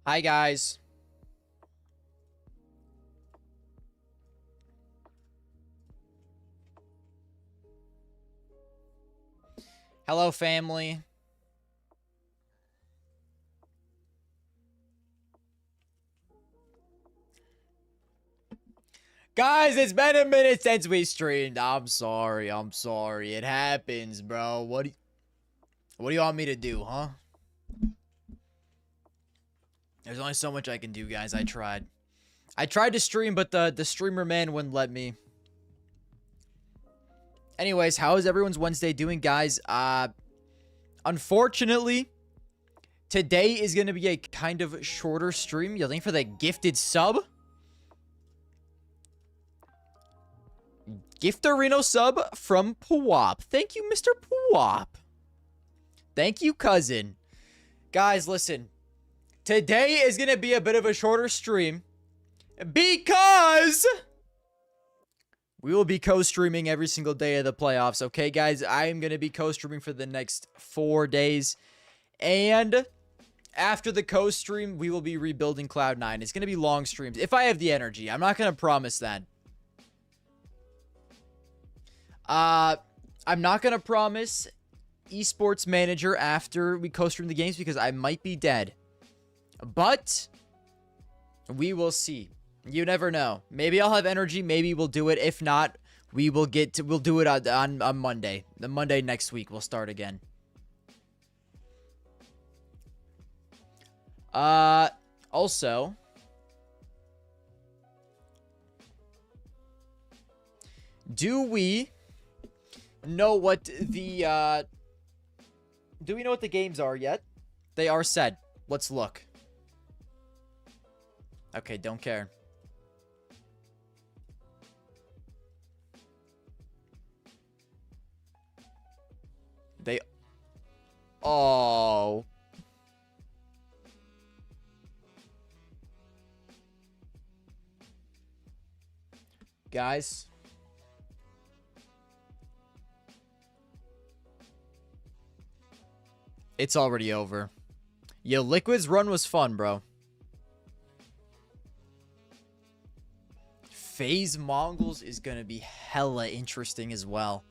Hi, guys. Hello, family. Guys, it's been a minute since we streamed. I'm sorry. It happens, bro. What do you want me to do, huh? There's only so much I can do, guys. I tried. I tried to stream, but the streamer man wouldn't let me. Anyways, how is everyone's Wednesday doing, guys? Unfortunately, today is going to be a kind of shorter stream. You're looking for the gifted sub? Gifterino sub from Pawop. Thank you, Mr. Pawop. Thank you, cousin. Guys, listen. Today is going to be a bit of a shorter stream because we will be co-streaming every single day of the playoffs. Okay, guys? I am going to be co-streaming for the next 4 days. And after the co-stream, we will be rebuilding Cloud9. It's going to be long streams if I have the energy. I'm not going to promise that. I'm not going to promise esports manager after we co-stream the games because I might be dead. But we will see. You never know. Maybe I'll have energy. Maybe we'll do it. If not, we'll do it on Monday. The Monday next week we'll start again. Also, do we know what the games are yet? They are set. Let's look. Okay, don't care. Oh. Guys. It's already over. Yo, Liquid's run was fun, bro. FaZe Mongols is going to be hella interesting as well.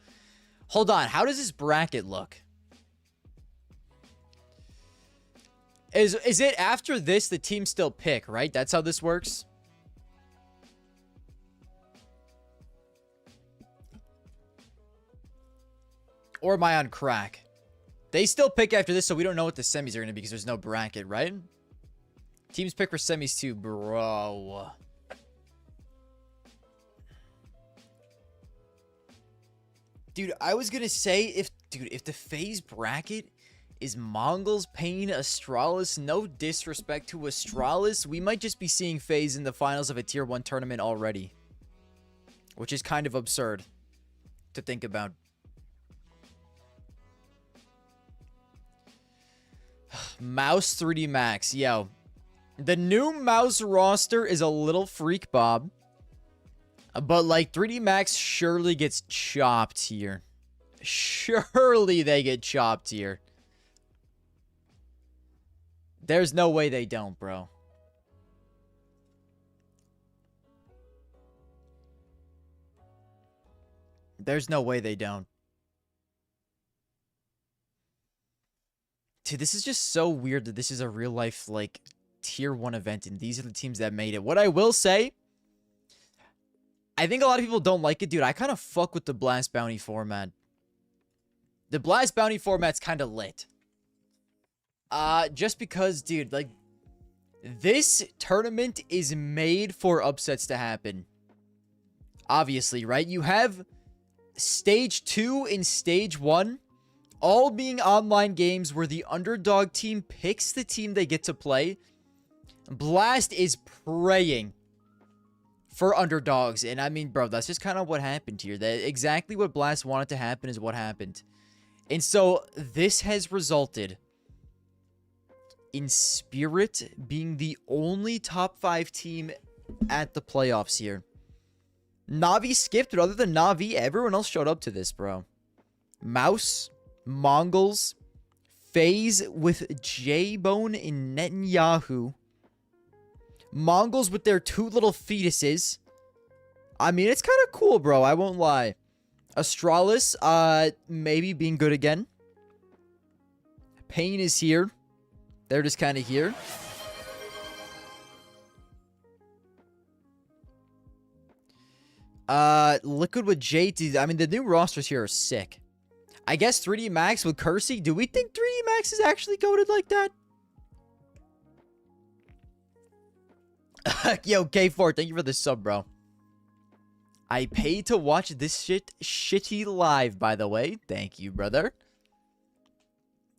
Hold on. How does this bracket look? Is it after this the teams still pick, right? That's how this works? Or am I on crack? They still pick after this, so we don't know what the semis are going to be because there's no bracket, right? Teams pick for semis too, bro. Dude, I was going to say, if the FaZe bracket is Mongols, Pain, Astralis, no disrespect to Astralis, we might just be seeing FaZe in the finals of a Tier 1 tournament already. Which is kind of absurd to think about. Mouse 3D Max. Yo. The new Mouse roster is a little freak, Bob. But, like, 3D Max surely gets chopped here. Surely they get chopped here. There's no way they don't, bro. There's no way they don't. Dude, this is just so weird that this is a real life, like, Tier 1 event, and these are the teams that made it. What I will say, I think a lot of people don't like it, dude. I kind of fuck with the Blast Bounty format. The Blast Bounty format's kind of lit. Just because, dude, like, this tournament is made for upsets to happen. Obviously, right? You have Stage 2 and Stage 1 all being online games where the underdog team picks the team they get to play. Blast is praying for underdogs. And I mean, bro, that's just kind of what happened here. That exactly what Blast wanted to happen is what happened. And so this has resulted in Spirit being the only top 5 team at the playoffs here. Na'Vi skipped, but other than Na'Vi, everyone else showed up to this, bro. Mouse, Mongols, FaZe with J-Bone and Netanyahu, Mongols with their 2 little fetuses. I mean, it's kind of cool, bro. I won't lie. Astralis, maybe being good again. Pain is here. They're just kind of here. Liquid with JT. I mean, the new rosters here are sick. I guess 3D Max with Kersey. Do we think 3D Max is actually goated like that? Yo, K4, thank you for the sub, bro. I paid to watch this shitty live, by the way. Thank you, brother.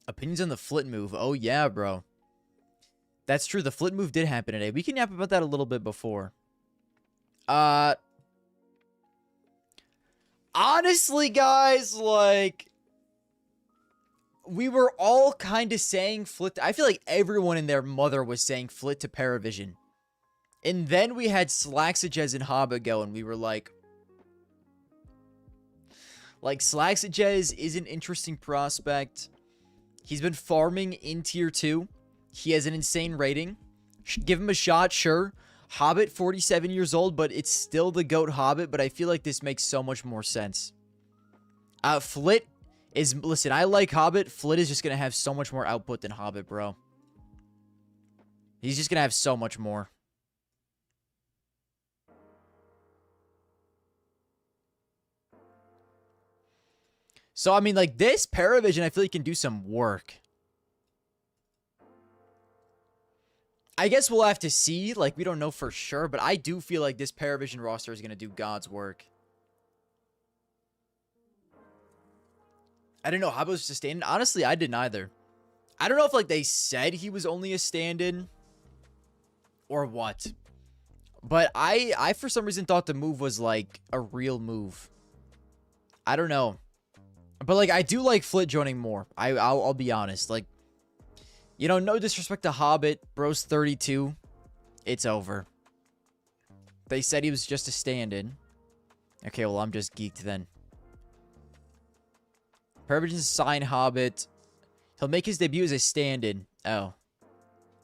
Opinions on the flit move. Oh, yeah, bro. That's true. The flit move did happen today. We can yap about that a little bit before. Honestly, guys, like, we were all kind of saying flit. I feel like everyone and their mother was saying flit to Paravision. And then we had Slaxages and Hobbit go, and we were like, Slaxages is an interesting prospect. He's been farming in tier 2. He has an insane rating. Give him a shot, sure. Hobbit, 47 years old, but it's still the GOAT Hobbit, but I feel like this makes so much more sense. Flit is... Listen, I like Hobbit. Flit is just going to have so much more output than Hobbit, bro. He's just going to have so much more. So, I mean, like, this Paravision, I feel like can do some work. I guess we'll have to see. Like, we don't know for sure, but I do feel like this Paravision roster is going to do God's work. I didn't know Hobbit was a stand-in. Honestly, I didn't either. I don't know if, like, they said he was only a stand-in or what. But I, for some reason, thought the move was, like, a real move. I don't know. But, like, I do like Flit joining more. I'll be honest. Like, you know, no disrespect to Hobbit. Bro's 32. It's over. They said he was just a stand-in. Okay, well, I'm just geeked then. Paravision's sign Hobbit. He'll make his debut as a stand-in. Oh.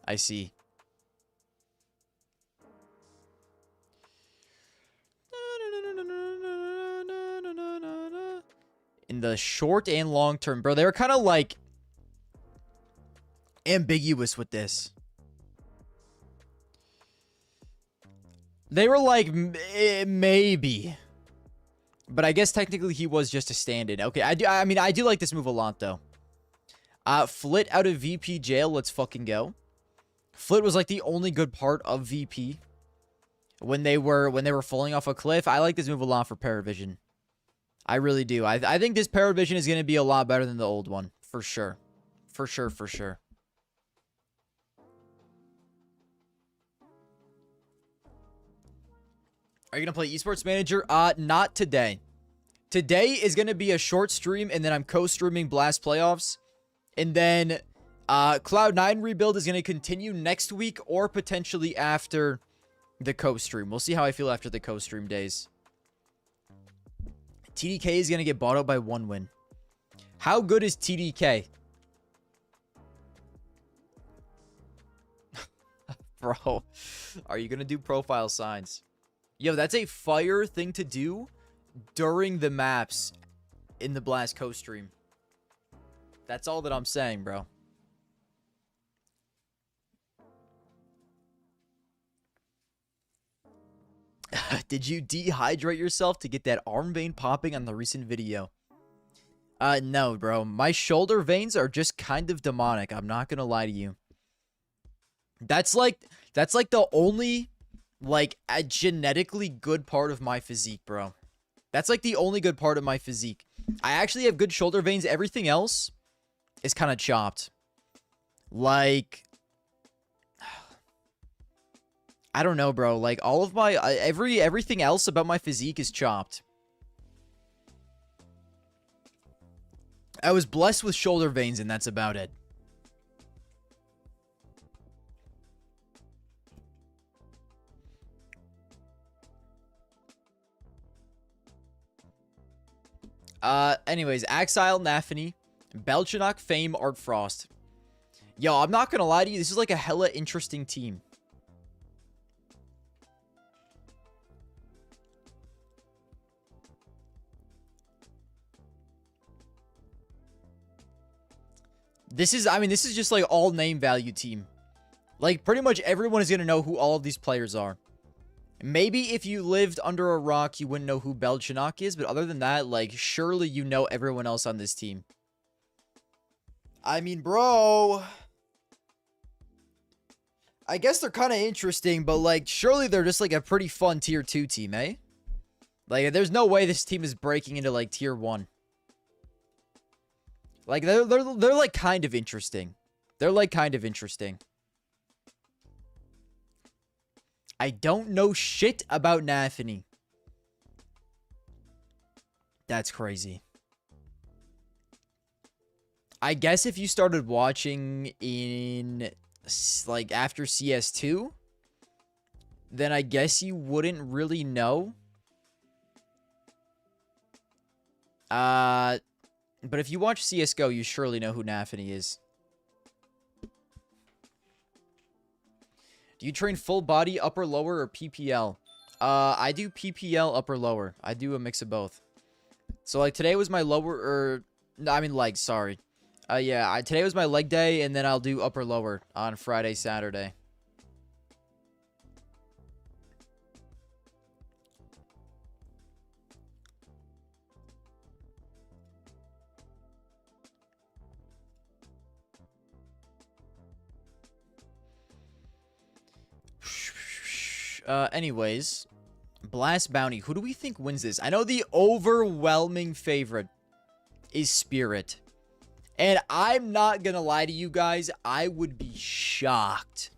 I see. In the short and long term, bro, they were kind of like ambiguous with this. They were like, maybe. But I guess technically he was just a stand-in. Okay, I mean, I do like this move a lot, though. Flit out of VP jail. Let's fucking go. Flit was like the only good part of VP when they were falling off a cliff. I like this move a lot for Paravision. I really do. I think this Paravision is going to be a lot better than the old one. For sure. For sure, for sure. Are you going to play Esports Manager? Not today. Today is going to be a short stream, and then I'm co-streaming Blast Playoffs. And then Cloud9 rebuild is going to continue next week or potentially after the co-stream. We'll see how I feel after the co-stream days. TDK is going to get bought out by 1 win. How good is TDK? Bro, are you going to do profile signs? Yo, that's a fire thing to do during the maps in the Blast co-stream. That's all that I'm saying, bro. Did you dehydrate yourself to get that arm vein popping on the recent video? No, bro. My shoulder veins are just kind of demonic. I'm not gonna lie to you. That's like the only, like, a genetically good part of my physique, bro. That's like the only good part of my physique. I actually have good shoulder veins. Everything else is kind of chopped. Like, I don't know, bro. Like, all of my everything else about my physique is chopped. I was blessed with shoulder veins, and that's about it. Anyways, Axile, Nafany, Belchanok, Fame, Art Frost. Yo, I'm not gonna lie to you. This is like a hella interesting team. This is, I mean, this is just like all name value team. Like, pretty much everyone is going to know who all of these players are. Maybe if you lived under a rock, you wouldn't know who Belchanak is. But other than that, like, surely you know everyone else on this team. I mean, bro, I guess they're kind of interesting, but, like, surely they're just, like, a pretty fun Tier 2 team, eh? Like, there's no way this team is breaking into, like, Tier 1. Like, they're like, kind of interesting. They're, like, kind of interesting. I don't know shit about Nafany. That's crazy. I guess if you started watching in, like, after CS2, then I guess you wouldn't really know. But if you watch CSGO, you surely know who Nafany is. Do you train full body, upper, lower, or PPL? I do PPL, upper, lower. I do a mix of both. So, like, today was my lower, or, no, I mean legs, sorry. Yeah, today was my leg day, and then I'll do upper, lower on Friday, Saturday. Anyways, Blast Bounty. Who do we think wins this? I know the overwhelming favorite is Spirit. And I'm not gonna lie to you guys, I would be shocked.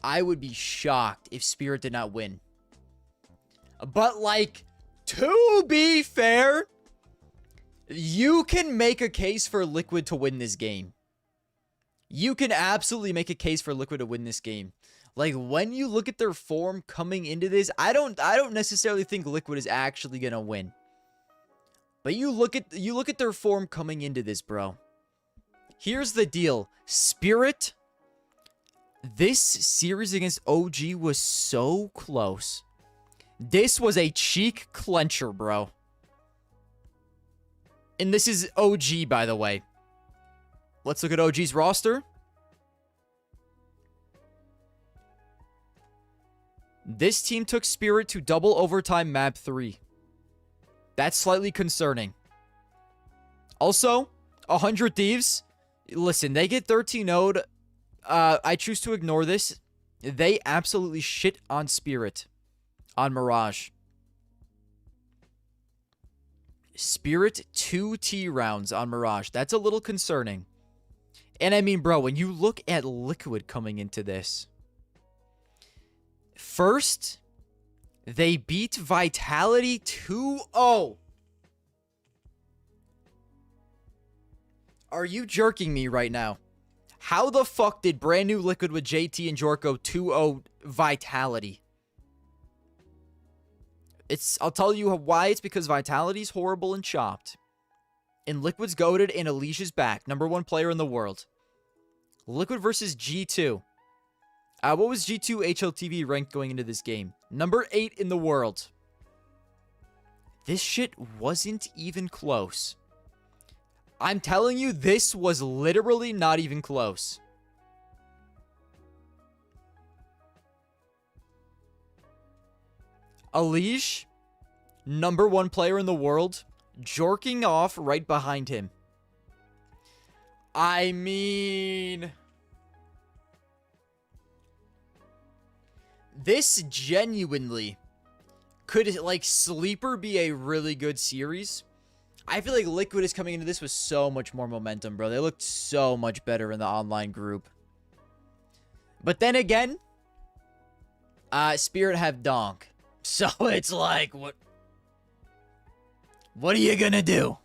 I would be shocked if Spirit did not win. But, like, to be fair, you can make a case for Liquid to win this game. You can absolutely make a case for Liquid to win this game. Like, when you look at their form coming into this, I don't necessarily think Liquid is actually gonna win. But you look at their form coming into this, bro. Here's the deal. Spirit, this series against OG was so close. This was a cheek clencher, bro. And this is OG, by the way. Let's look at OG's roster. This team took Spirit to double overtime map 3. That's slightly concerning. Also, 100 Thieves. Listen, they get 13-0'd. I choose to ignore this. They absolutely shit on Spirit. On Mirage. Spirit 2 T rounds on Mirage. That's a little concerning. And I mean, bro, when you look at Liquid coming into this. First, they beat Vitality 2-0. Are you jerking me right now? How the fuck did brand new Liquid with JT and Jorko 2-0 Vitality? I'll tell you why. It's because Vitality's horrible and chopped. And Liquid's goated and Alicia's back. #1 player in the world. Liquid versus G2. What was G2 HLTV ranked going into this game? Number 8 in the world. This shit wasn't even close. I'm telling you, this was literally not even close. Alish, #1 player in the world, jorking off right behind him. I mean, this genuinely could, like, sleeper be a really good series. I feel like Liquid is coming into this with so much more momentum, bro. They looked so much better in the online group. But then again, Spirit have Donk. So it's like, what are you gonna do?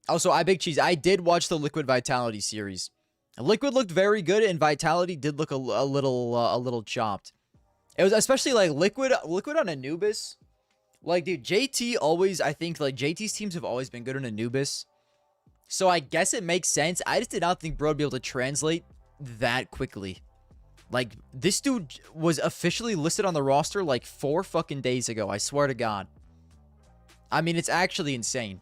Also, Big Cheese, I did watch the Liquid Vitality series. Liquid looked very good, and Vitality did look a little chopped. It was especially like Liquid on Anubis. Like, dude, JT always, I think, like, JT's teams have always been good in Anubis. So I guess it makes sense. I just did not think bro would be able to translate that quickly. Like, this dude was officially listed on the roster like 4 fucking days ago. I swear to God. I mean, it's actually insane.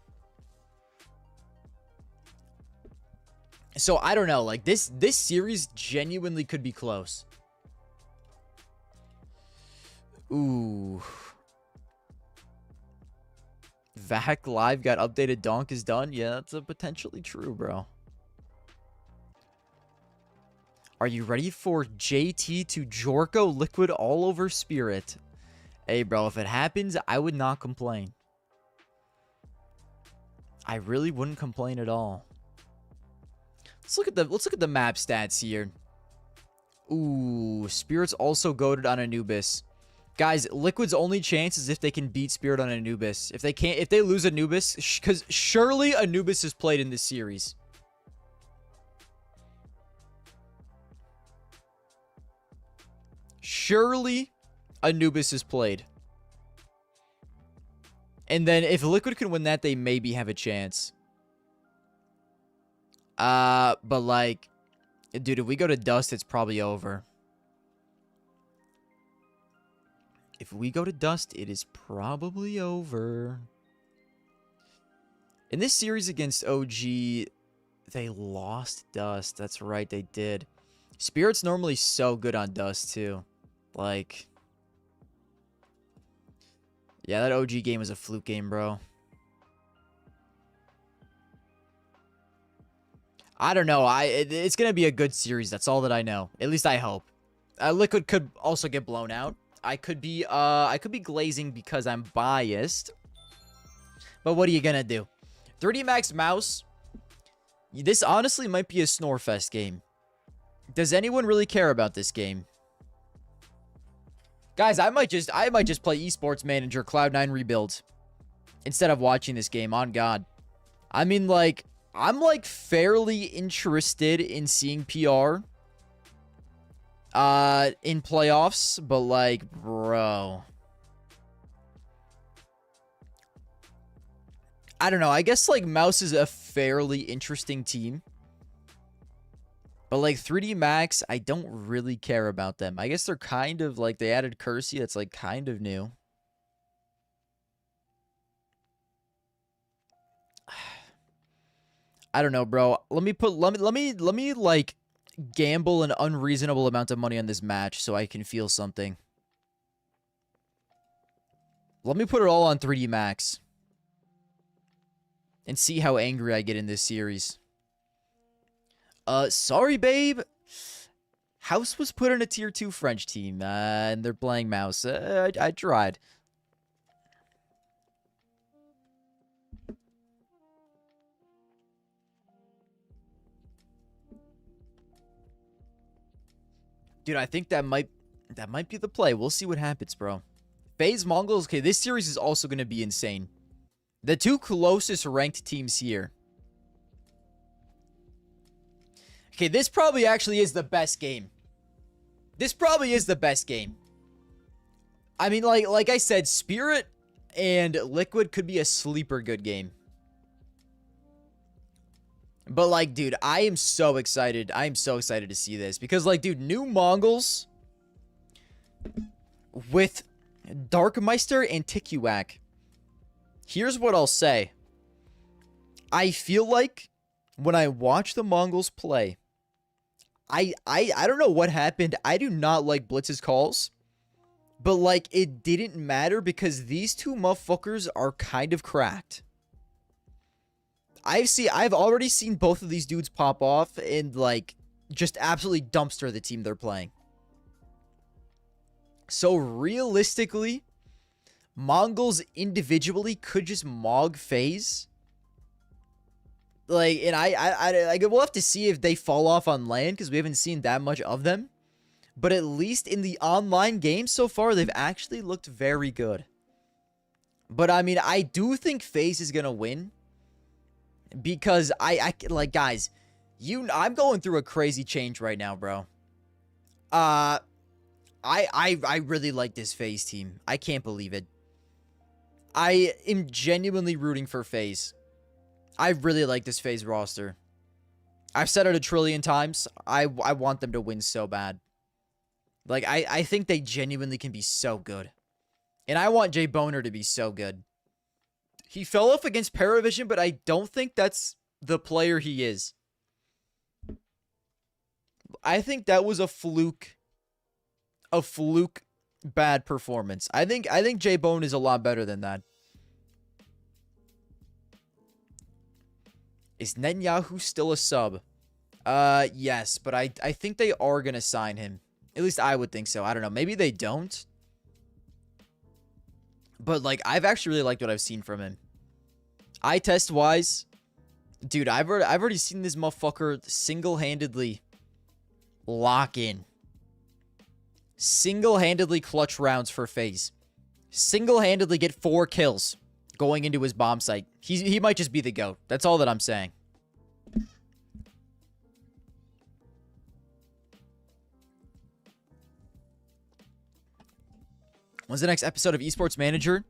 So I don't know. Like, this series genuinely could be close. Ooh. Vac Live got updated. Donk is done. Yeah, that's potentially true, bro. Are you ready for JT to Jorko Liquid all over Spirit? Hey, bro, if it happens, I would not complain. I really wouldn't complain at all. Let's look at the map stats here. Ooh, Spirit's also goated on Anubis. Guys, Liquid's only chance is if they can beat Spirit on Anubis. If they lose Anubis, because surely Anubis is played in this series. Surely Anubis is played. And then if Liquid can win that, they maybe have a chance. But like, dude, if we go to Dust, it's probably over. If we go to Dust, it is probably over. In this series against OG, they lost Dust. That's right, they did. Spirit's normally so good on Dust, too. Like, yeah, that OG game was a fluke game, bro. I don't know. It's going to be a good series. That's all that I know. At least I hope. Liquid could also get blown out. I could be glazing because I'm biased. But what are you going to do? 3D Max Mouse. This honestly might be a Snorefest game. Does anyone really care about this game? Guys, I might just play Esports Manager Cloud9 Rebuild instead of watching this game, on God. I mean, like, I'm like fairly interested in seeing PR in playoffs, but like, bro, I don't know. I guess like Mouse is a fairly interesting team. But like 3D Max, I don't really care about them. I guess they're kind of like, they added Kersey. That's like kind of new. I don't know, bro. Let me like gamble an unreasonable amount of money on this match so I can feel something. Let me put it all on 3D Max and see how angry I get in this series. Sorry, babe. House was put in a tier 2 French team, and they're playing Mouse. I tried. Dude, I think that might be the play. We'll see what happens, bro. FaZe Mongols. Okay, this series is also going to be insane. The 2 closest ranked teams here. Okay, this probably actually is the best game. This probably is the best game. I mean, like I said, Spirit and Liquid could be a sleeper good game. But like, dude, I am so excited. I am so excited to see this. Because like, dude, new Mongols with Darkmeister and Tikuak. Here's what I'll say. I feel like when I watch the Mongols play, I don't know what happened. I do not like Blitz's calls. But, like, it didn't matter because these 2 motherfuckers are kind of cracked. I've already seen both of these dudes pop off and, like, just absolutely dumpster the team they're playing. So, realistically, Mongols individually could just Mog FaZe. Like, and I we'll have to see if they fall off on land because we haven't seen that much of them. But at least in the online game so far, they've actually looked very good. But I mean, I do think FaZe is gonna win because I like, guys, I'm going through a crazy change right now, bro. I really like this FaZe team. I can't believe it. I am genuinely rooting for FaZe. I really like this FaZe roster. I've said it a trillion times. I want them to win so bad. Like, I think they genuinely can be so good. And I want Jay Boner to be so good. He fell off against Paravision, but I don't think that's the player he is. I think that was a fluke bad performance. I think Jay Bone is a lot better than that. Is Netanyahu still a sub? Yes, but I think they are going to sign him. At least I would think so. I don't know. Maybe they don't. But, like, I've actually really liked what I've seen from him. Eye test wise, dude, I've already seen this motherfucker single-handedly lock in. Single-handedly clutch rounds for FaZe. Single-handedly get 4 kills going into his bomb site. He might just be the GOAT. That's all that I'm saying. When's the next episode of Esports Manager?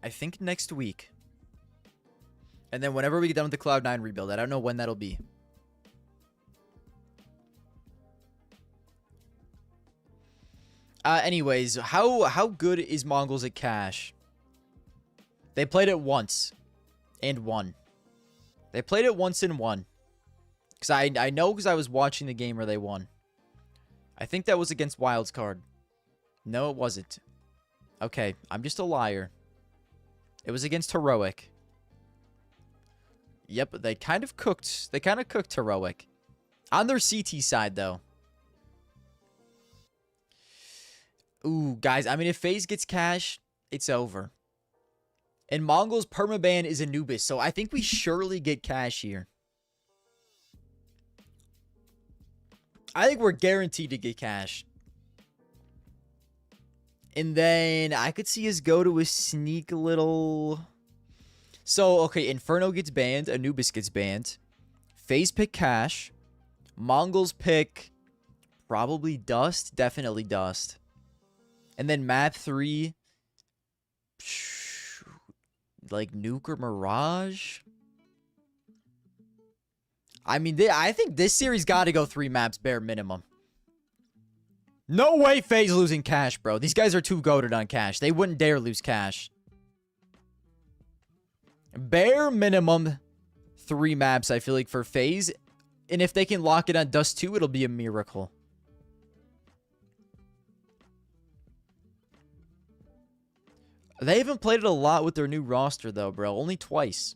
I think next week. And then whenever we get done with the Cloud9 rebuild. I don't know when that'll be. Anyways, how good is Mongols at Cash? They played it once and won. They played it once and won. Because I know because I was watching the game where they won. I think that was against Wildcard. No, it wasn't. Okay, I'm just a liar. It was against Heroic. Yep, they kind of cooked. They kind of cooked Heroic. On their CT side, though. Ooh, guys, I mean, if FaZe gets Cash, it's over. And Mongols permaban is Anubis, so I think we surely get Cash here. I think we're guaranteed to get Cash. And then I could see us go to a sneak little... So, okay, Inferno gets banned. Anubis gets banned. FaZe pick Cash. Mongols pick probably Dust. Definitely Dust. And then map 3... like Nuke or Mirage? I mean, I think this series got to go 3 maps bare minimum. No way FaZe losing Cash, bro. These guys are too goated on Cash. They wouldn't dare lose Cash. Bare minimum 3 maps, I feel like, for FaZe. And if they can lock it on Dust 2, it'll be a miracle. They haven't played it a lot with their new roster, though, bro. Only twice.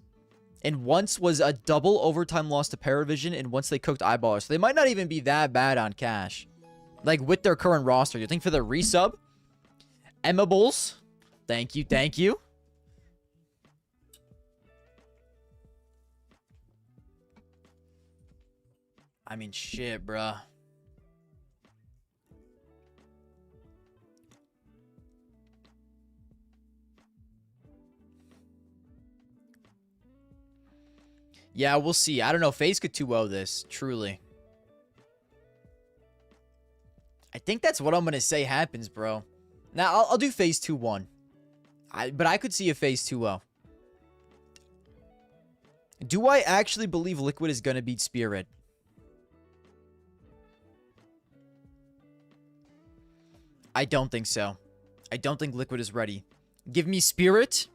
And once was a double overtime loss to Paravision, and once they cooked Eyeballers. So they might not even be that bad on Cash. Like, with their current roster. You think for the resub? Emma Bulls. Thank you, thank you. I mean, shit, bruh. Yeah, we'll see. I don't know. FaZe could 2-0 this, truly. I think that's what I'm going to say happens, bro. Now, I'll do FaZe 2-1. But I could see a FaZe 2-0. Do I actually believe Liquid is going to beat Spirit? I don't think so. I don't think Liquid is ready. Give me Spirit.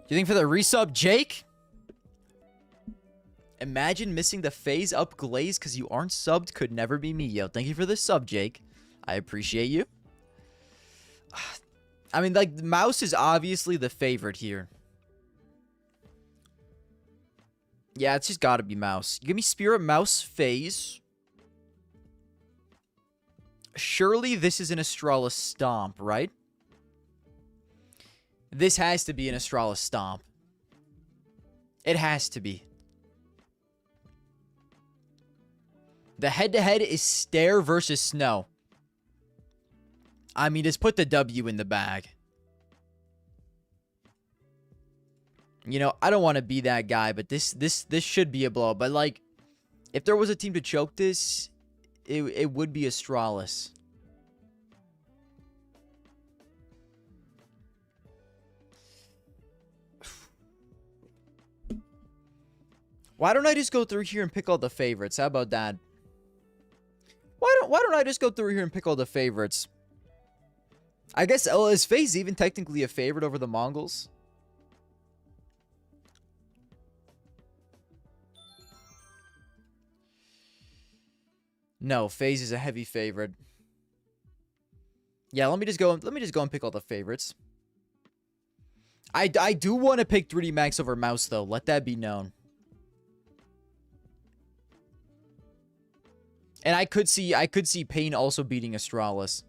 Do you think for the resub, Jake? Imagine missing the FaZe up glaze because you aren't subbed. Could never be me, yo. Thank you for the sub, Jake. I appreciate you. I mean, like, Mouse is obviously the favorite here. Yeah, it's just gotta be Mouse. Give me Spirit, Mouse, FaZe. Surely this is an Astralis Stomp, right? This has to be an Astralis Stomp. It has to be. The head-to-head is Stare versus Snow. I mean, just put the W in the bag. You know, I don't want to be that guy, but this should be a blow. But, like, if there was a team to choke this, it would be Astralis. Why don't I just go through here and pick all the favorites? How about that? Why don't I just go through here and pick all the favorites? I guess, is FaZe even technically a favorite over the Mongols? No, FaZe is a heavy favorite. Yeah, let me just go and pick all the favorites. I do want to pick 3D Max over Mouse though. Let that be known. And I could see Pain also beating Astralis.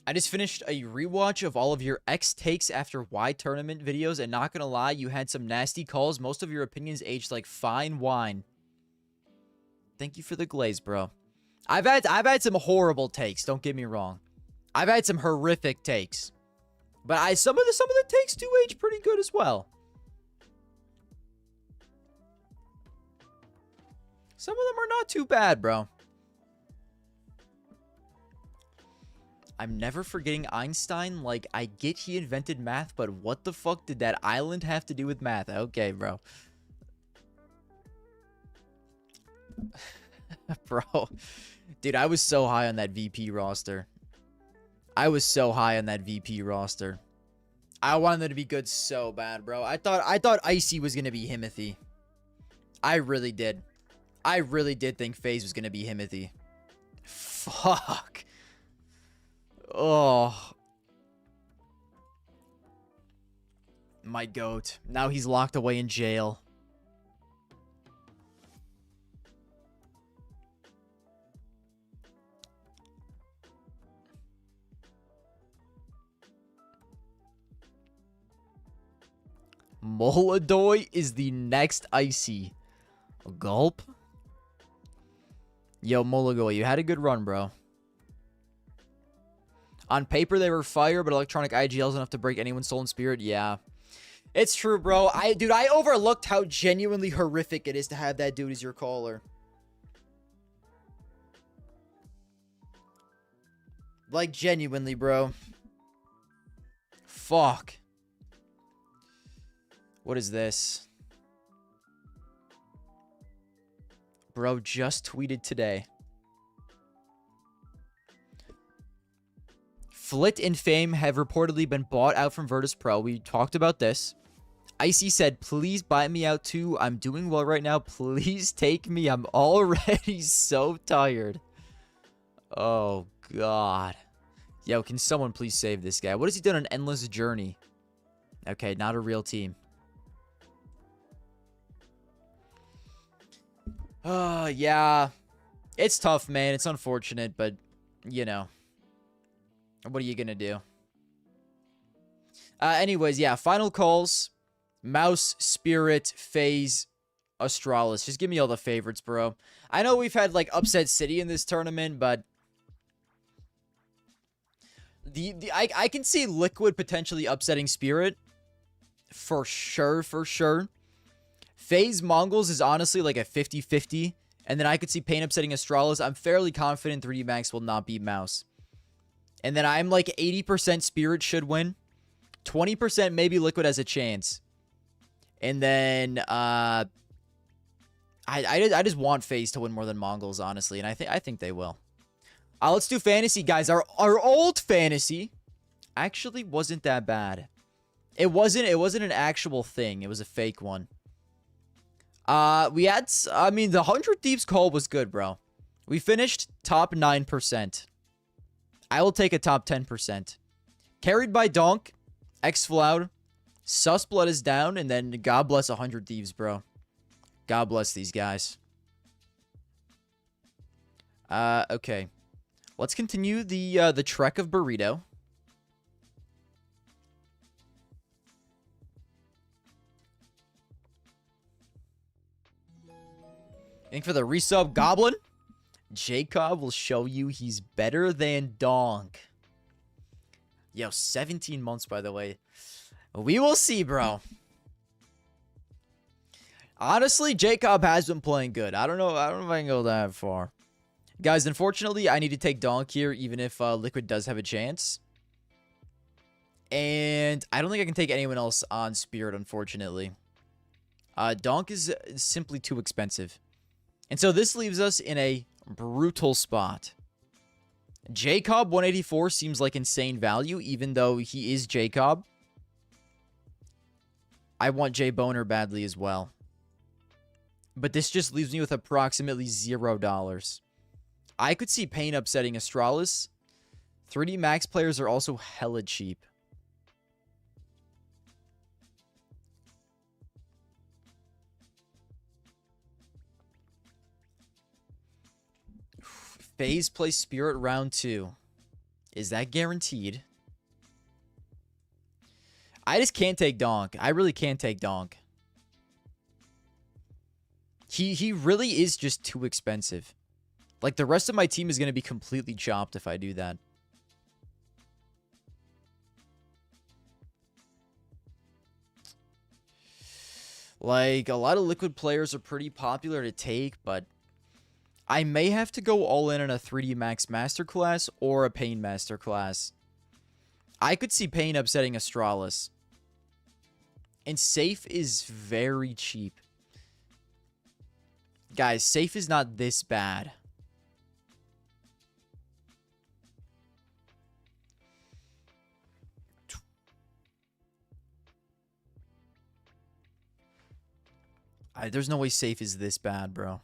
I just finished a rewatch of all of your X takes after Y tournament videos, and not gonna lie, you had some nasty calls. Most of your opinions aged like fine wine. Thank you for the glaze, bro. I've had some horrible takes, don't get me wrong. I've had some horrific takes. But some of the takes do age pretty good as well. Some of them are not too bad, bro. I'm never forgetting Einstein. Like, I get he invented math, but what the fuck did that island have to do with math? Okay, bro. Bro. Dude, I was so high on that VP roster. I was so high on that VP roster. I wanted them to be good so bad, bro. I thought Icy was going to be Himothy. I really did. I really did think FaZe was going to be Himothy. Fuck. Oh. My goat. Now he's locked away in jail. Moladoy is the next Icy. A gulp? Yo, Moladoy, you had a good run, bro. On paper, they were fire, but electronic IGL is enough to break anyone's soul and spirit. Yeah. It's true, bro. Dude, I overlooked how genuinely horrific it is to have that dude as your caller. Like, genuinely, bro. Fuck. What is this? Bro just tweeted today. Flit and Fame have reportedly been bought out from Virtus Pro. We talked about this. Icy said, please buy me out too. I'm doing well right now. Please take me. I'm already so tired. Oh, God. Yo, can someone please save this guy? What has he done on Endless Journey? Okay, not a real team. Yeah. It's tough, man. It's unfortunate, but, you know. What are you gonna do? Anyways, yeah. Final calls. Mouse, Spirit, FaZe, Astralis. Just give me all the favorites, bro. I know we've had, like, Upset City in this tournament, but... I can see Liquid potentially upsetting Spirit. For sure, for sure. FaZe Mongols is honestly like a 50-50. And then I could see Pain upsetting Astralis. I'm fairly confident 3D Max will not beat Mouse. And then I'm like 80% Spirit should win. 20% maybe Liquid has a chance. And then I just want FaZe to win more than Mongols, honestly. And I think they will. Let's do fantasy, guys. Our old fantasy actually wasn't that bad. It wasn't an actual thing. It was a fake one. We had, I mean, the 100 Thieves call was good, bro. We finished top 9%. I will take a top 10%. Carried by Donk, X-Floud, Susblood is down, and then God bless 100 Thieves, bro. God bless these guys. Okay. Let's continue the trek of Burrito. I think for the resub Goblin, Jacob will show you he's better than Donk. Yo, 17 months, by the way. We will see, bro. Honestly, Jacob has been playing good. I don't know if I can go that far. Guys, unfortunately, I need to take Donk here, even if Liquid does have a chance. And I don't think I can take anyone else on Spirit, unfortunately. Donk is simply too expensive. And so this leaves us in a brutal spot. Jacob 184 seems like insane value, even though he is Jacob. I want J Boner badly as well. But this just leaves me with approximately $0. I could see Pain upsetting Astralis. 3D Max players are also hella cheap. FaZe plays Spirit round 2. Is that guaranteed? I just can't take Donk. I really can't take Donk. He really is just too expensive. Like, the rest of my team is going to be completely chopped if I do that. Like, a lot of Liquid players are pretty popular to take, but I may have to go all in on a 3D Max Masterclass or a Pain Masterclass. I could see Pain upsetting Astralis. And Safe is very cheap. Guys, Safe is not this bad. There's no way Safe is this bad, bro.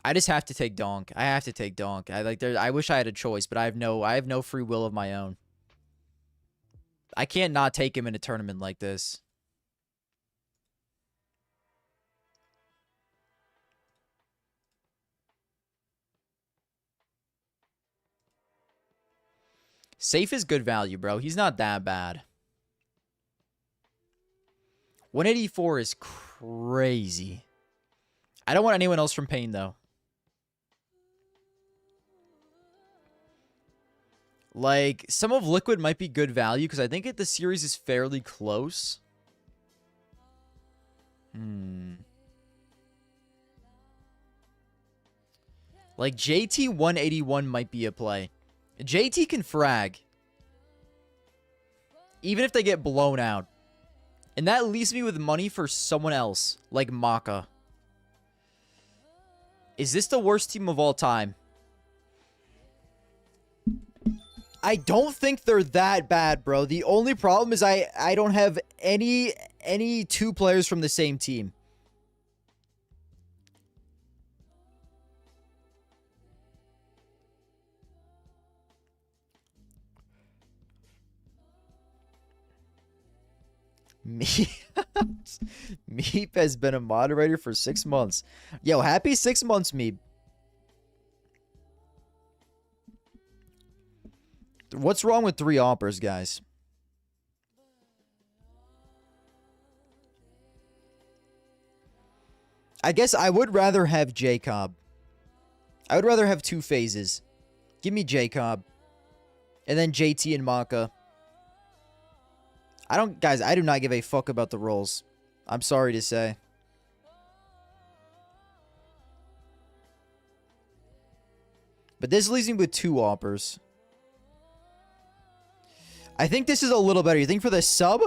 I just have to take Donk. I have to take Donk. I wish I had a choice, but I have no free will of my own. I can't not take him in a tournament like this. Safe is good value, bro. He's not that bad. 184 is crazy. I don't want anyone else from Pain, though. Like, some of Liquid might be good value, because I think the series is fairly close. Like, JT 181 might be a play. JT can frag. Even if they get blown out. And that leaves me with money for someone else, like Maka. Is this the worst team of all time? I don't think they're that bad, bro. The only problem is I don't have any two players from the same team. Meep has been a moderator for 6 months. Yo, happy 6 months, Meep. What's wrong with 3 offers, guys? I guess I would rather have Jacob. I would rather have 2 phases. Give me Jacob. And then JT and Maka. Guys, I do not give a fuck about the roles. I'm sorry to say. But this leaves me with 2 offers. I think this is a little better. You think for the sub?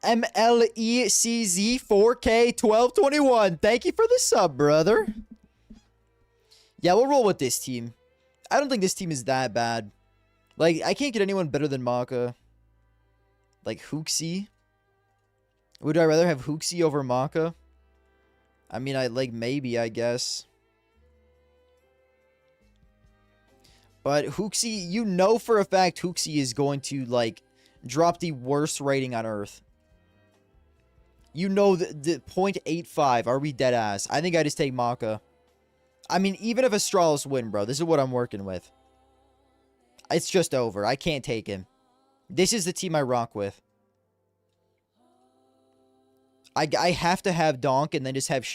MLECZ4K1221. Thank you for the sub, brother. Yeah, we'll roll with this team. I don't think this team is that bad. Like, I can't get anyone better than Maka. Like, Hooksy. Would I rather have Hooksy over Maka? I mean, maybe, I guess. But Hooksy, you know for a fact Hooksy is going to, like, drop the worst rating on Earth. You know the 0.85. Are we dead ass? I think I just take Maka. I mean, even if Astralis win, bro, this is what I'm working with. It's just over. I can't take him. This is the team I rock with. I have to have Donk and then just have,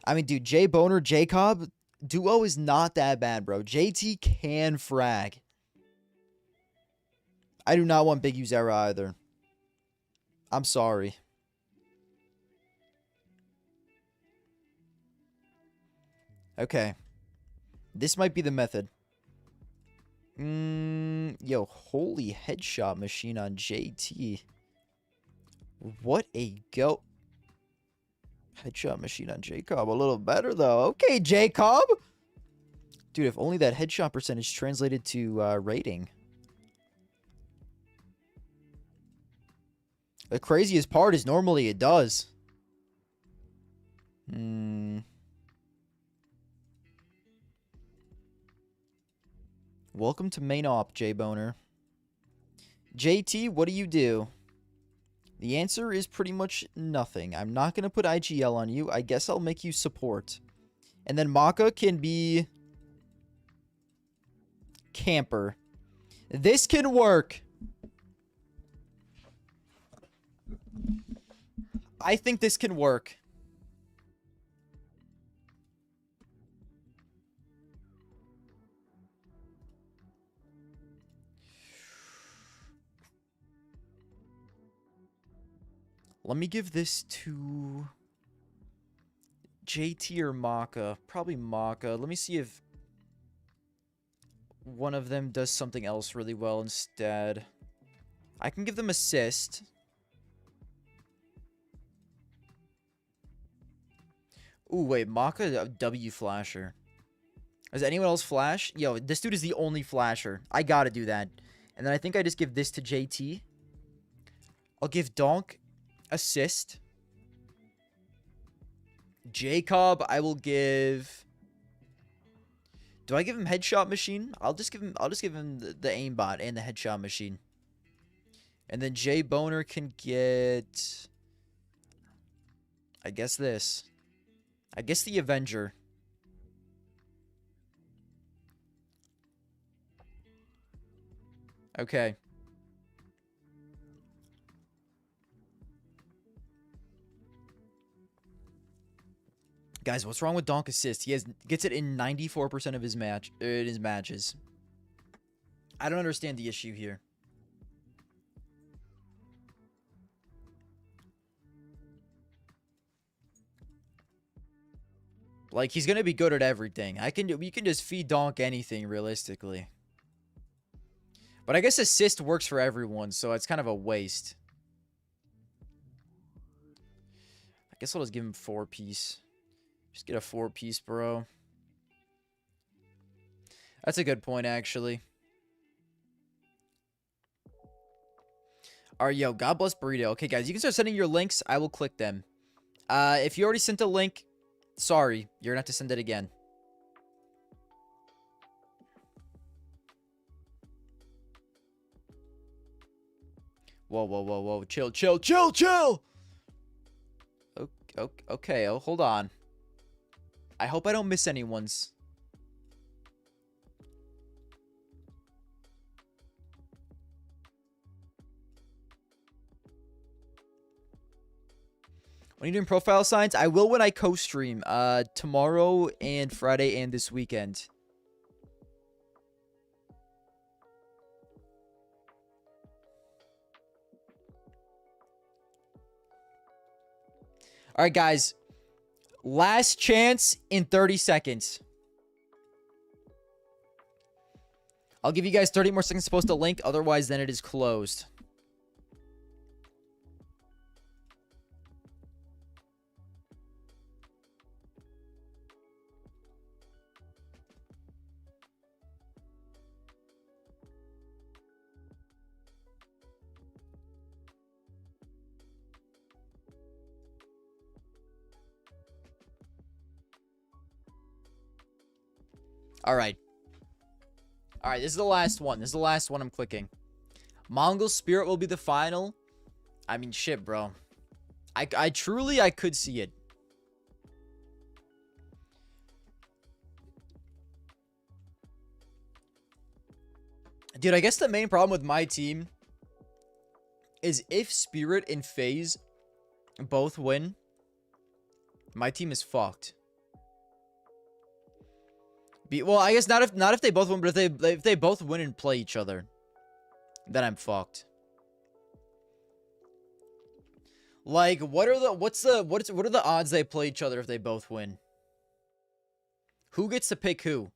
I mean, dude, J Boner, Jacob, Duo is not that bad, bro. JT can frag. I do not want Big U's era either. I'm sorry. Okay. This might be the method. Yo, holy headshot machine on JT. What a go. Headshot machine on Jacob. A little better, though. Okay, Jacob. Dude, if only that headshot percentage translated to rating. The craziest part is normally it does. Welcome to main op, J-Boner. JT, what do you do? The answer is pretty much nothing. I'm not going to put IGL on you. I guess I'll make you support. And then Maka can be camper. This can work. I think this can work. Let me give this to JT or Maka. Probably Maka. Let me see if one of them does something else really well instead. I can give them assist. Ooh, wait. Maka W flasher. Does anyone else flash? Yo, this dude is the only flasher. I gotta do that. And then I think I just give this to JT. I'll give Donk assist. Jacob, I will give. Do I give him headshot machine? I'll just give him the aimbot and the headshot machine. And then J Boner can get, I guess this. I guess the Avenger. Okay. Guys, what's wrong with Donk assist? He gets it in 94% of his matches. I don't understand the issue here. Like, he's gonna be good at everything. We can just feed Donk anything realistically. But I guess assist works for everyone, so it's kind of a waste. I guess I'll just give him 4-piece. Just get a 4-piece, bro. That's a good point, actually. Alright, yo, God bless Burrito. Okay, guys, you can start sending your links. I will click them. If you already sent a link, sorry. You're gonna have to send it again. Whoa, whoa, whoa, whoa. Chill, chill, chill, chill! Okay, oh, hold on. I hope I don't miss anyone's. When are you doing profile signs? I will when I co-stream. Tomorrow and Friday and this weekend. Alright, guys. Last chance in 30 seconds. I'll give you guys 30 more seconds to post a link. Otherwise, then it is closed. Alright. Alright, this is the last one. This is the last one I'm clicking. Mongol Spirit will be the final. I mean, shit, bro. I truly could see it. Dude, I guess the main problem with my team is if Spirit and FaZe both win, my team is fucked. Well, I guess not if they both win, but if they both win and play each other, then I'm fucked. Like, what are the odds they play each other if they both win? Who gets to pick who?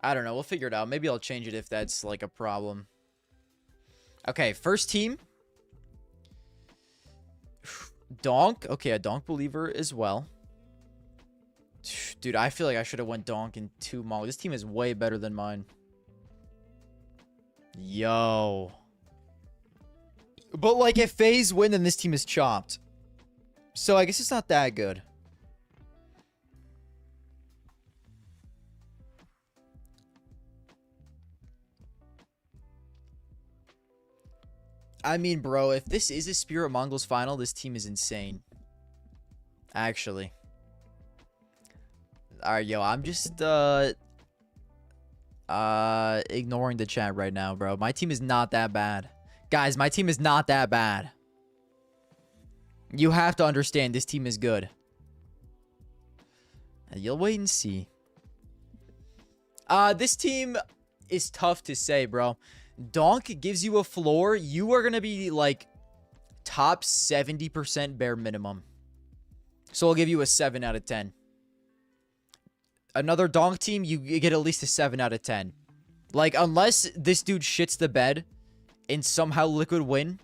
I don't know. We'll figure it out. Maybe I'll change it if that's like a problem. Okay, first team. Donk. Okay, a Donk believer as well. Dude, I feel like I should have went Donk in 2 Mong. This team is way better than mine. Yo. But like if FaZe win, then this team is chopped. So I guess it's not that good. I mean, bro, if this is a Spirit Mongols final, this team is insane. Actually. Alright, yo, I'm just, ignoring the chat right now, bro. My team is not that bad. Guys, my team is not that bad. You have to understand this team is good. You'll wait and see. This team is tough to say, bro. Donk gives you a floor. You are going to be, like, top 70% bare minimum. So I'll give you a 7 out of 10. Another Donk team, you get at least a 7 out of 10. Like, unless this dude shits the bed and somehow Liquid win,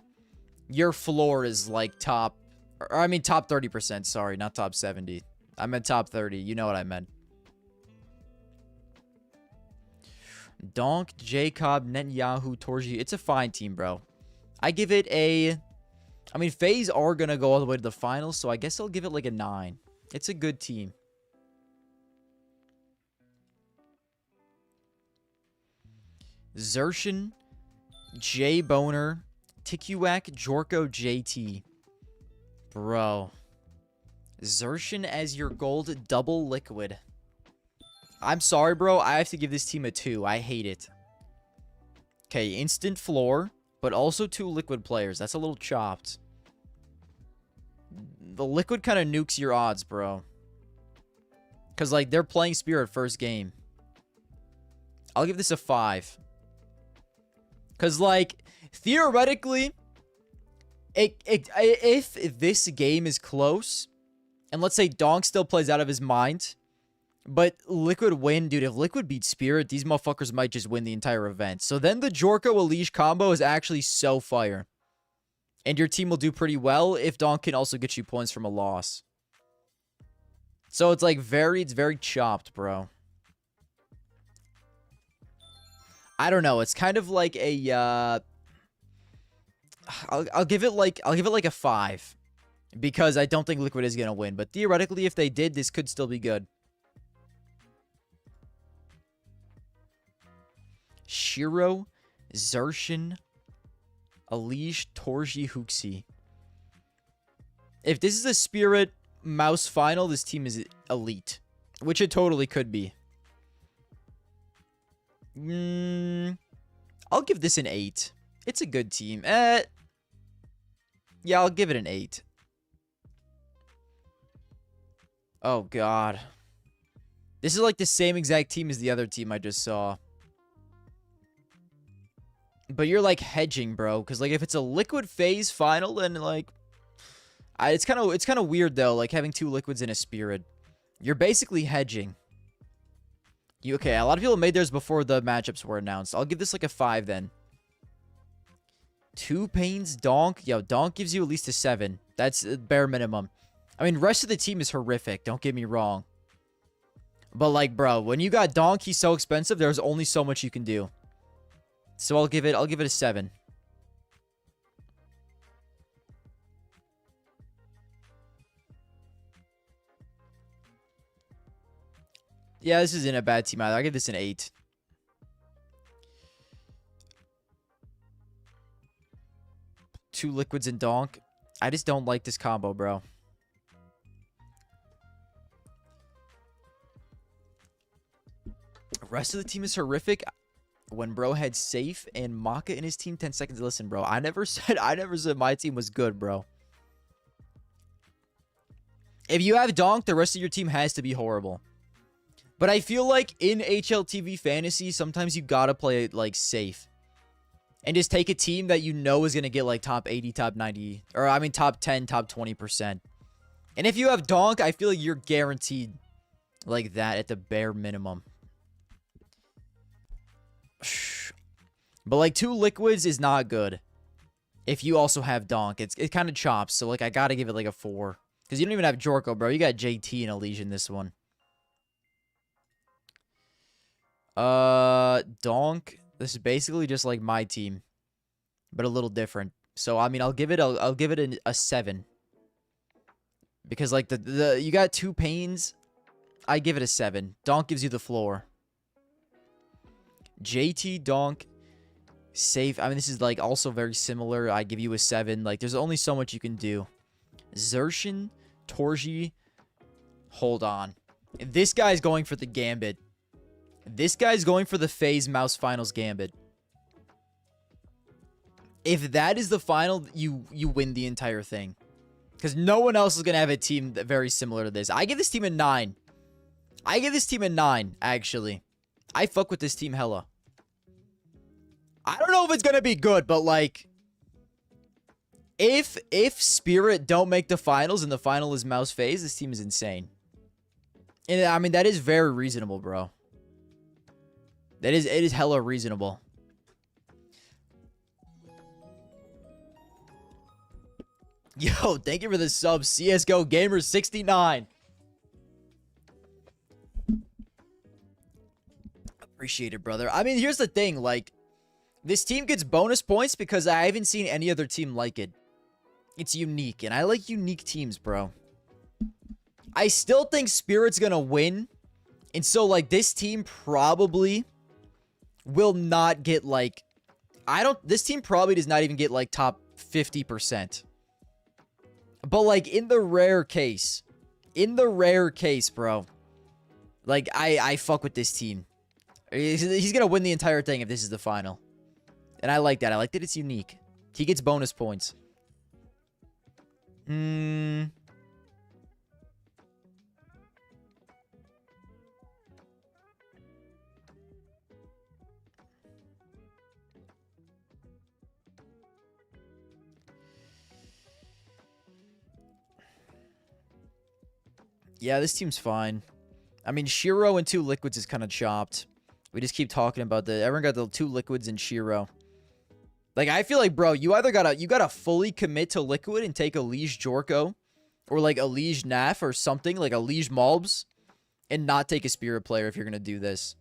your floor is, like, top... Or, I mean, top 30%. Sorry, not top 70. I meant top 30. You know what I meant. Donk, Jacob, Netanyahu, Torji. It's a fine team, bro. I give it a... I mean, FaZe are going to go all the way to the finals, so I guess I'll give it like a 9. It's a good team. Zershin, J Boner, Tikuak, Jorko, JT. Bro. Zershin as your gold double Liquid. I'm sorry, bro. I have to give this team a 2. I hate it. Okay, instant floor, but also 2 Liquid players. That's a little chopped. The Liquid kind of nukes your odds, bro. Because, like, they're playing Spirit first game. I'll give this a 5. Because, like, theoretically, if this game is close, and let's say Donk still plays out of his mind... But Liquid win, dude. If Liquid beats Spirit, these motherfuckers might just win the entire event. So then the Jorko Elish combo is actually so fire. And your team will do pretty well if Donk can also get you points from a loss. So it's like it's very chopped, bro. I don't know. It's kind of like a I'll give it like a 5. Because I don't think Liquid is gonna win. But theoretically, if they did, this could still be good. Shiro, Zershin, Elish, Torji, Huxi. If this is a Spirit Mouse final, this team is elite. Which it totally could be. I'll give this an 8. It's a good team. Yeah, I'll give it an 8. Oh, God. This is like the same exact team as the other team I just saw. But you're, like, hedging, bro. Because, like, if it's a Liquid FaZe final, then, like... it's kind of weird, though, like, having 2 Liquids in a Spirit. You're basically hedging. Okay, a lot of people made theirs before the matchups were announced. I'll give this, like, a 5, then. 2 Pains, Donk. Yo, Donk gives you at least a 7. That's bare minimum. I mean, rest of the team is horrific. Don't get me wrong. But, like, bro, when you got Donk, he's so expensive, there's only so much you can do. So I'll give it a 7. Yeah, this isn't a bad team either. I'll give this an 8. Two Liquids and Donk. I just don't like this combo, bro. The rest of the team is horrific. when bro had Safe and Maka in his team 10 seconds. Listen, bro, I never said my team was good, bro. If you have Donk, the rest of your team has to be horrible. But I feel like in HLTV fantasy, sometimes you gotta play it like safe. And just take a team that you know is gonna get like top 80, top 90, or I mean top 10, top 20%. And if you have Donk, I feel like you're guaranteed like that at the bare minimum. But like 2 liquids is not good. If you also have Donk, it kind of chops. So like I gotta give it like a 4. Because you don't even have Jorko, bro. You got JT and Elysia in this one. Donk. This is basically just like my team, but a little different. So I mean, I'll give it a 7. Because like you got 2 pains. I give it a 7. Donk gives you the floor. JT, Donk, Safe. I mean, this is like also very similar. I give you a 7. Like there's only so much you can do. Xerxin, Torji. Hold on. This guy's going for the Gambit. This guy's going for the FaZe Mouse Finals Gambit. If that is the final, you win the entire thing. Because no one else is going to have a team that very similar to this. I give this team a 9. I give this team a 9, actually. I fuck with this team hella. I don't know if it's going to be good, but like... If Spirit don't make the finals and the final is Mouse FaZe, this team is insane. And I mean, that is very reasonable, bro. It is hella reasonable. Yo, thank you for the sub, CSGO Gamer 69. Appreciate it, brother. I mean, here's the thing, like, this team gets bonus points because I haven't seen any other team like it. It's unique, and I like unique teams, bro. I still think Spirit's gonna win, and so, like, this team probably will not get, like... This team probably does not even get, like, top 50%. But, like, in the rare case, bro, like, I fuck with this team. He's gonna win the entire thing if this is the final. And I like that. I like that it's unique. He gets bonus points. Yeah, this team's fine. I mean, Shiro and 2 liquids is kind of chopped. We just keep talking about everyone got the 2 liquids and Shiro. Like, I feel like, bro, you either gotta fully commit to liquid and take a Liege Jorko, or like a Liege Naf or something, like a Liege Malbs, and not take a Spirit player if you're gonna do this.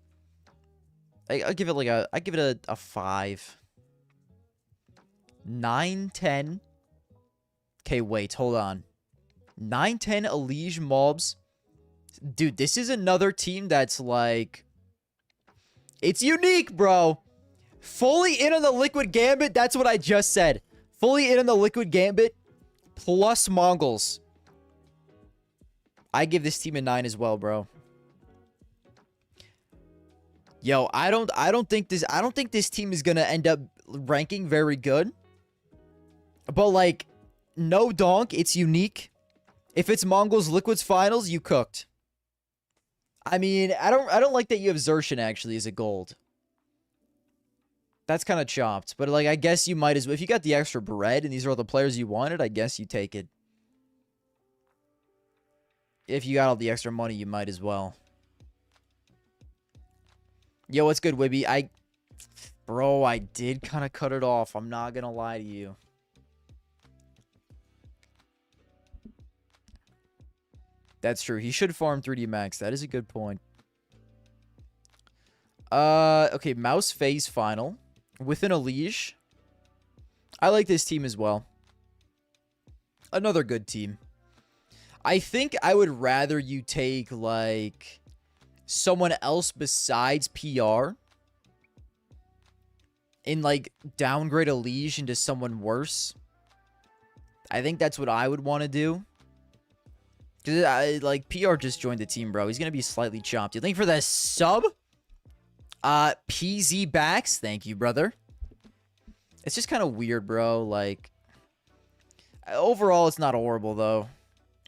I give it a 5. 9, 10. Okay, wait, hold on. 9, 10, Liege Malbs. Dude, this is another team that's like... It's unique, bro. Fully in on the Liquid Gambit. That's what I just said. Fully in on the Liquid Gambit. Plus Mongols. I give this team a 9 as well, bro. Yo, I don't think this team is gonna end up ranking very good. But like, no donk, it's unique. If it's Mongols Liquids Finals, you cooked. I mean, I don't like that you have Xerxin actually as a gold. That's kind of chopped. But like, I guess you might as well. If you got the extra bread and these are all the players you wanted, I guess you take it. If you got all the extra money, you might as well. Yo, what's good, Wibby? Bro, I did kind of cut it off. I'm not gonna lie to you. That's true. He should farm 3D Max. That is a good point. Okay, Mouse FaZe final. Within a leash. I like this team as well. Another good team. I think I would rather you take, like, someone else besides PR. And, like, downgrade a leash into someone worse. I think that's what I would want to do. Because, like, PR just joined the team, bro. He's going to be slightly chopped. You think for that sub? PZ backs. Thank you, brother. It's just kind of weird, bro. Like, overall, it's not horrible, though.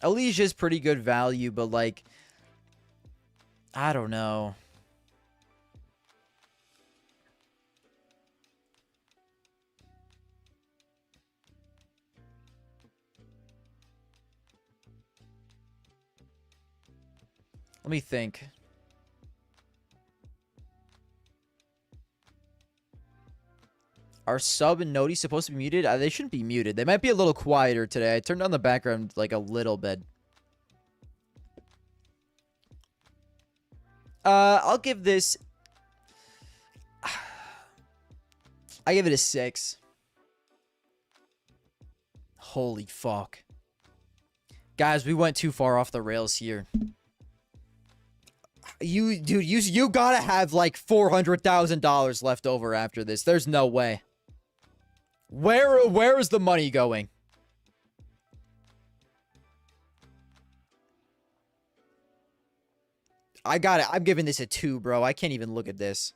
Alicia's pretty good value, but, like, I don't know. Let me think. Are Sub and Noti supposed to be muted? They shouldn't be muted. They might be a little quieter today. I turned down the background like a little bit. I'll give this... I give it a 6. Holy fuck. Guys, we went too far off the rails here. Dude, you gotta have like $400,000 left over after this. There's no way. Where is the money going? I got it. I'm giving this a 2, bro. I can't even look at this.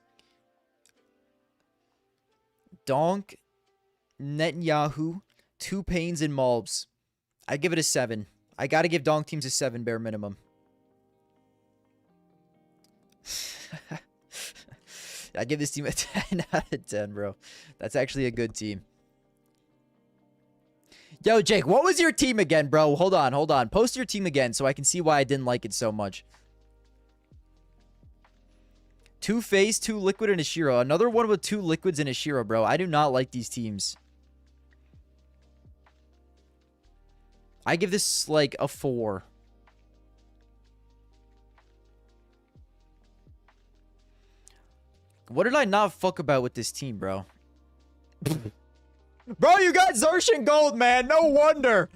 Donk, Netanyahu, 2 Pains, and Malbs. I give it a 7. I gotta give Donk teams a 7 bare minimum. I give this team a 10 out of 10, bro. That's actually a good team. Yo, Jake, what was your team again, bro? Hold on. Post your team again so I can see why I didn't like it so much. 2 Phase, 2 Liquid, and a Shiro. Another one with 2 Liquids and a Shiro, bro. I do not like these teams. I give this, like, a 4. What did I not fuck about with this team, bro? Bro, you got Zarshan Gold, man. No wonder.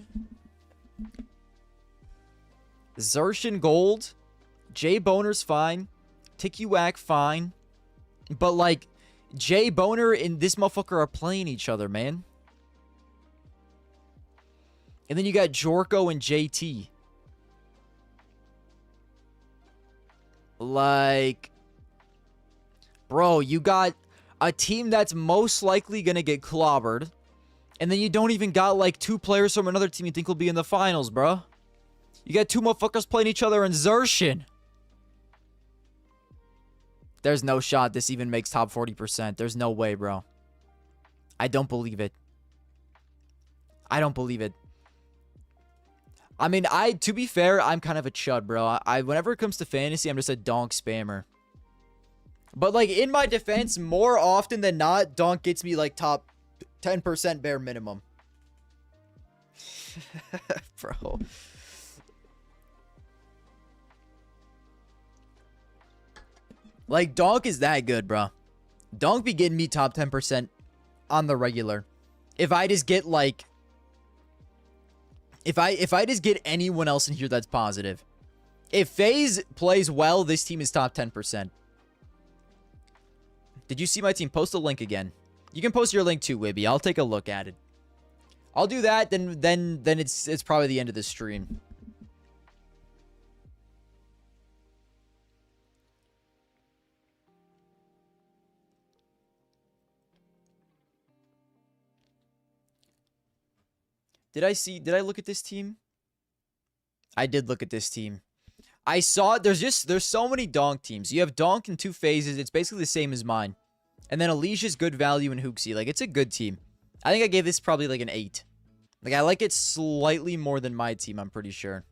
Zarshan Gold. Jay Boner's fine. Tikiwak fine. But, like, Jay Boner and this motherfucker are playing each other, man. And then you got Jorko and JT. Like... Bro, you got a team that's most likely going to get clobbered. And then you don't even got, like, 2 players from another team you think will be in the finals, bro. You got 2 motherfuckers playing each other in Zarshan. There's no shot this even makes top 40%. There's no way, bro. I don't believe it. I don't believe it. I mean, to be fair, I'm kind of a chud, bro. Whenever it comes to fantasy, I'm just a donk spammer. But, like, in my defense, more often than not, donk gets me, like, top 10% bare minimum. Bro. Like, donk is that good, bro. Donk be getting me top 10% on the regular. If I just get, like... If I just get anyone else in here that's positive. If FaZe plays well, this team is top 10%. Did you see my team? Post a link again. You can post your link too, Wibby. I'll take a look at it. I'll do that, then it's probably the end of the stream. Did I look at this team? I did look at this team. I saw there's so many donk teams. You have donk in 2 phases. It's basically the same as mine. And then Alicia's good value in Hooksy. Like, it's a good team. I think I gave this probably like an 8. Like, I like it slightly more than my team, I'm pretty sure.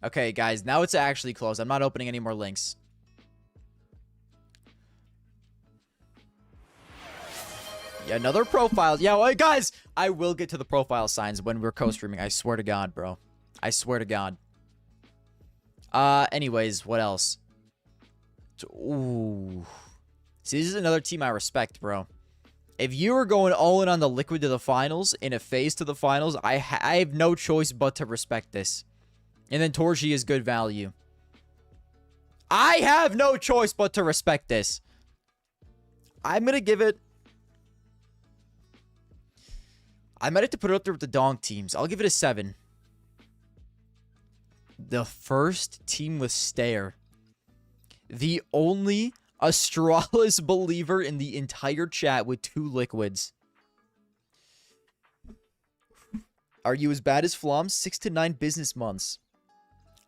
Okay, guys, now it's actually closed. I'm not opening any more links. Yeah, another profile. Yeah, well, guys, I will get to the profile signs when we're co-streaming. I swear to God, bro. I swear to God. Anyways, what else? Ooh. See, this is another team I respect, bro. If you were going all in on the Liquid to the finals, in a phase to the finals, I have no choice but to respect this. And then Torji is good value. I have no choice but to respect this. I'm going to give it... I might have to put it up there with the donk teams. I'll give it a 7. The first team with Stare. The only Astralis believer in the entire chat with 2 liquids. Are you as bad as Flom? 6 to 9 business months.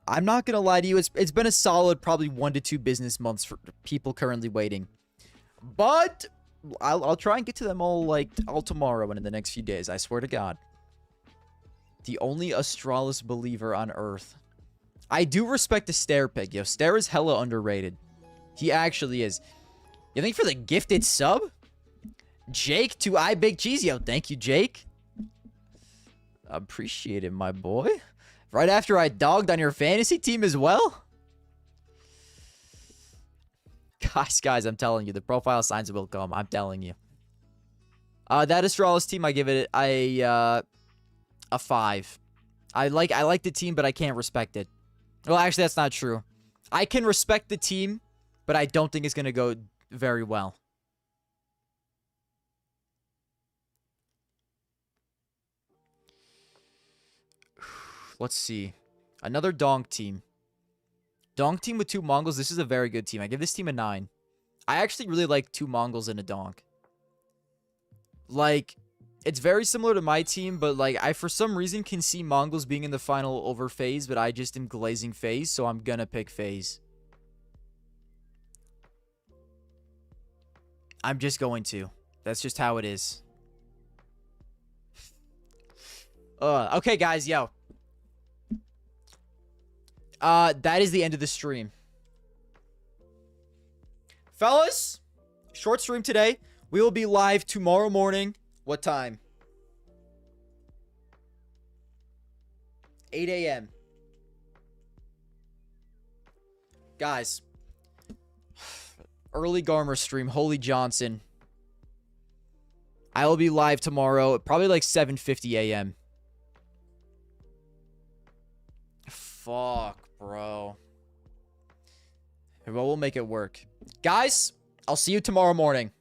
I'm not going to lie to you. It's been a solid probably 1 to 2 business months for people currently waiting. But I'll try and get to them all tomorrow and in the next few days. I swear to God. The only Astralis believer on Earth. I do respect the Stare pick. Yo, Stare is hella underrated. He actually is. You think for the gifted sub? Jake to I Big Cheese. Yo, thank you, Jake. Appreciate it, my boy. Right after I dogged on your fantasy team as well? Guys, I'm telling you. The profile signs will come. I'm telling you. That Astralis team, I give it a 5. I like the team, but I can't respect it. Well, actually, that's not true. I can respect the team, but I don't think it's going to go very well. Let's see. Another Donk team. Donk team with 2 Mongols. This is a very good team. I give this team a 9. I actually really like 2 Mongols and a Donk. Like, it's very similar to my team, but like I for some reason can see Mongols being in the final over phase, but I just am glazing phase, so I'm gonna pick phase. I'm just going to. That's just how it is. Okay, guys, yo. That is the end of the stream. Fellas, short stream today. We will be live tomorrow morning. What time? 8 a.m. Guys. Early Garmer stream. Holy Johnson. I will be live tomorrow. Probably like 7:50 a.m. Fuck, bro. Well, we'll make it work. Guys, I'll see you tomorrow morning.